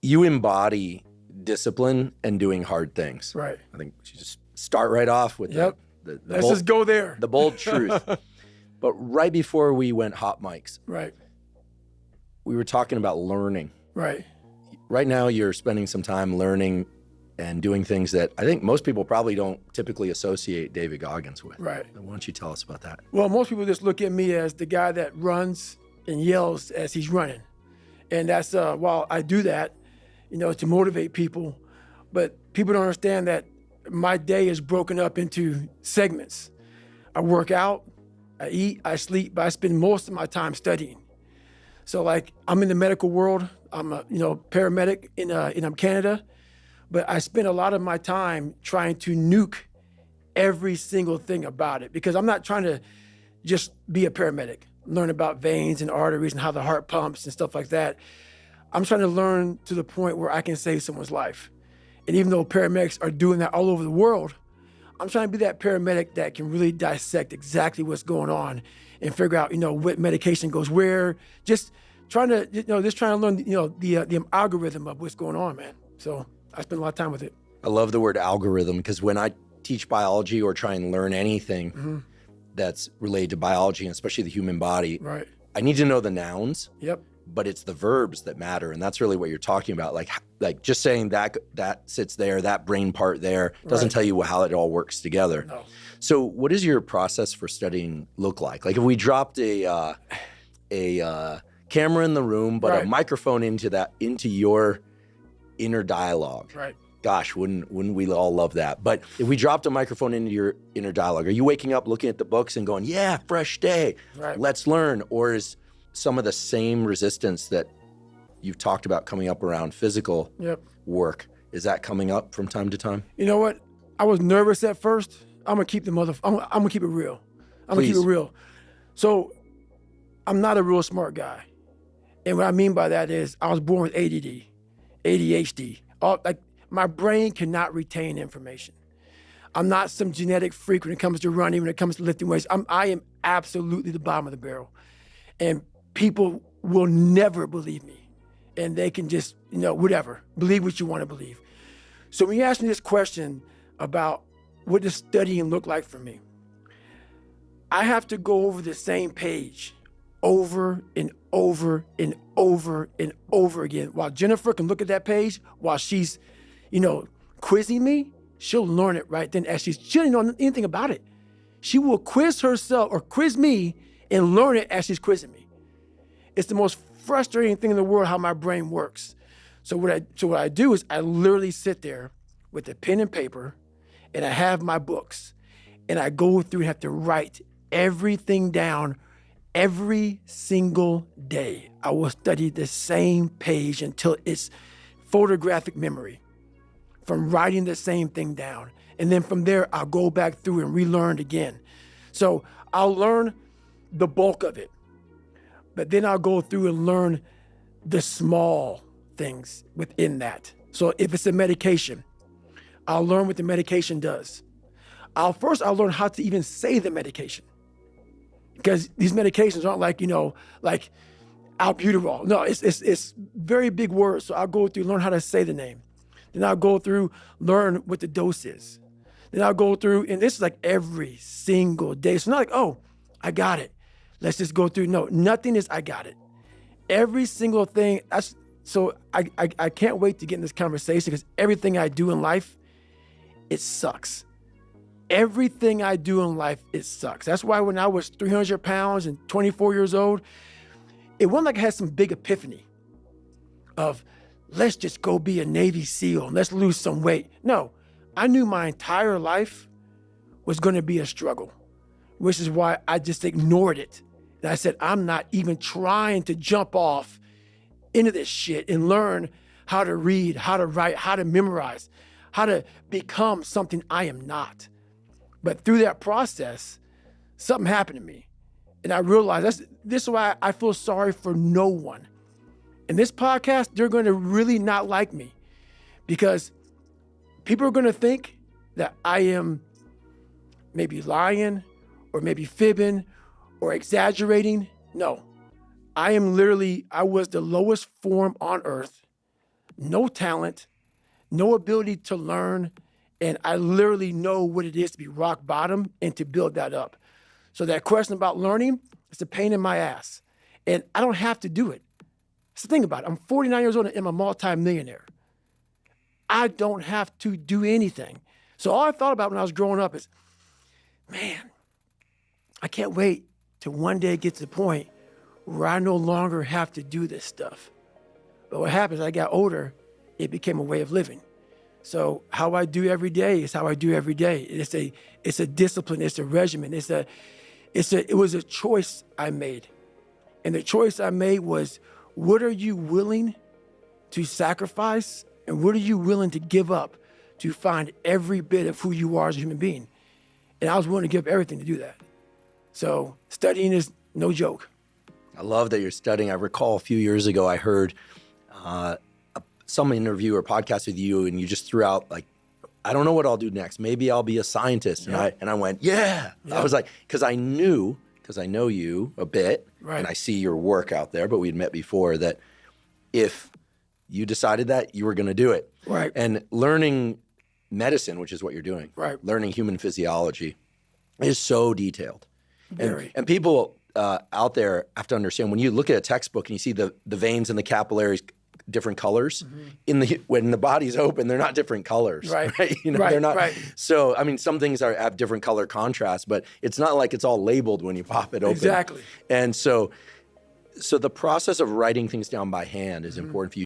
you embody discipline and doing hard things. Right. I think you just start right off with Yep. the Let's bold, just go there. the bold truth. But right before we went hot mics, Right. we were talking about learning. Right. Right now, you're spending some time learning and doing things that I think most people probably don't typically associate David Goggins with. Right. Why don't you tell us about that? Well, most people just look at me as the guy that runs and yells as he's running. And that's, while I do that, to motivate people, but people don't understand that my day is broken up into segments. I work out, I eat, I sleep, but I spend most of my time studying. So like, I'm in the medical world. I'm a, paramedic in Canada, but I spend a lot of my time trying to nuke every single thing about it, because I'm not trying to just be a paramedic, learn about veins and arteries and how the heart pumps and stuff like that. I'm trying to learn to the point where I can save someone's life. And even though paramedics are doing that all over the world, I'm trying to be that paramedic that can really dissect exactly what's going on and figure out, what medication goes where. Just trying to learn, the algorithm of what's going on, man. So I spend a lot of time with it. I love the word algorithm, because when I teach biology or try and learn anything that's related to biology, and especially the human body, right, I need to know the nouns. Yep. But it's the verbs that matter, and that's really what you're talking about. Like just saying that sits there, that brain part there, doesn't tell you how it all works together. No. So what does your process for studying look like? Like if we dropped a camera in the room, but a microphone into your inner dialogue. Right. Gosh, wouldn't we all love that? But if we dropped a microphone into your inner dialogue, are you waking up looking at the books and going, yeah, fresh day, let's learn? Or is some of the same resistance that you've talked about coming up around physical work, is that coming up from time to time? You know what? I was nervous at first. I'm gonna keep I'm gonna keep it real. I'm gonna keep it real. So I'm not a real smart guy. And what I mean by that is I was born with ADD, ADHD. My brain cannot retain information. I'm not some genetic freak when it comes to running, when it comes to lifting weights. I am absolutely the bottom of the barrel. And people will never believe me. And they can just, whatever, believe what you want to believe. So when you ask me this question about what does studying look like for me, I have to go over the same page over and over and over and over again. While Jennifer can look at that page while she's, quizzing me, she'll learn it right then as she doesn't know anything about it. She will quiz herself or quiz me and learn it as she's quizzing me. It's the most frustrating thing in the world how my brain works. So what I do is I literally sit there with a pen and paper, and I have my books, and I go through and have to write everything down every single day. I will study the same page until it's photographic memory from writing the same thing down. And then from there, I'll go back through and relearn again. So I'll learn the bulk of it, but then I'll go through and learn the small things within that. So if it's a medication, I'll learn what the medication does. I'll learn how to even say the medication, because these medications aren't like albuterol. No, it's very big words. So I'll go through, learn how to say the name. Then I'll go through, learn what the dose is. Then I'll go through, and this is like every single day. So not like, oh, I got it. Let's just go through. No, nothing is I got it. Every single thing. So I can't wait to get in this conversation, because everything I do in life, it sucks. Everything I do in life, it sucks. That's why when I was 300 pounds and 24 years old, it wasn't like I had some big epiphany of, let's just go be a Navy SEAL and let's lose some weight. No, I knew my entire life was going to be a struggle, which is why I just ignored it. And I said, I'm not even trying to jump off into this shit and learn how to read, how to write, how to memorize, how to become something I am not. But through that process, something happened to me. And I realized this is why I feel sorry for no one. In this podcast, they're going to really not like me, because people are going to think that I am maybe lying or maybe fibbing or exaggerating. No, I was the lowest form on earth, no talent, no ability to learn, and I literally know what it is to be rock bottom and to build that up. So that question about learning, it's a pain in my ass. And I don't have to do it. So think about it. I'm 49 years old and I'm a multi-millionaire. I don't have to do anything. So all I thought about when I was growing up is, man, I can't wait till one day get to the point where I no longer have to do this stuff. But what happens, I got older, it became a way of living. So how I do every day is how I do every day. It's a discipline, it's a regimen, it was a choice I made. And the choice I made was, what are you willing to sacrifice and what are you willing to give up to find every bit of who you are as a human being? And I was willing to give up everything to do that. So studying is no joke. I love that you're studying. I recall a few years ago, I heard some interview or podcast with you, and you just threw out like, I don't know what I'll do next. Maybe I'll be a scientist. And I went, yeah. I was like, because I know you a bit, and I see your work out there, but we'd met before, that if you decided that, you were going to do it. Right. And learning medicine, which is what you're doing, learning human physiology, is so detailed. Very. And people out there have to understand, when you look at a textbook and you see the veins and the capillaries different colors, when the body's open, they're not different colors, right? You know, they're not. Right. So, I mean, some things have different color contrast, but it's not like it's all labeled when you pop it open. Exactly. And so the process of writing things down by hand is important for you.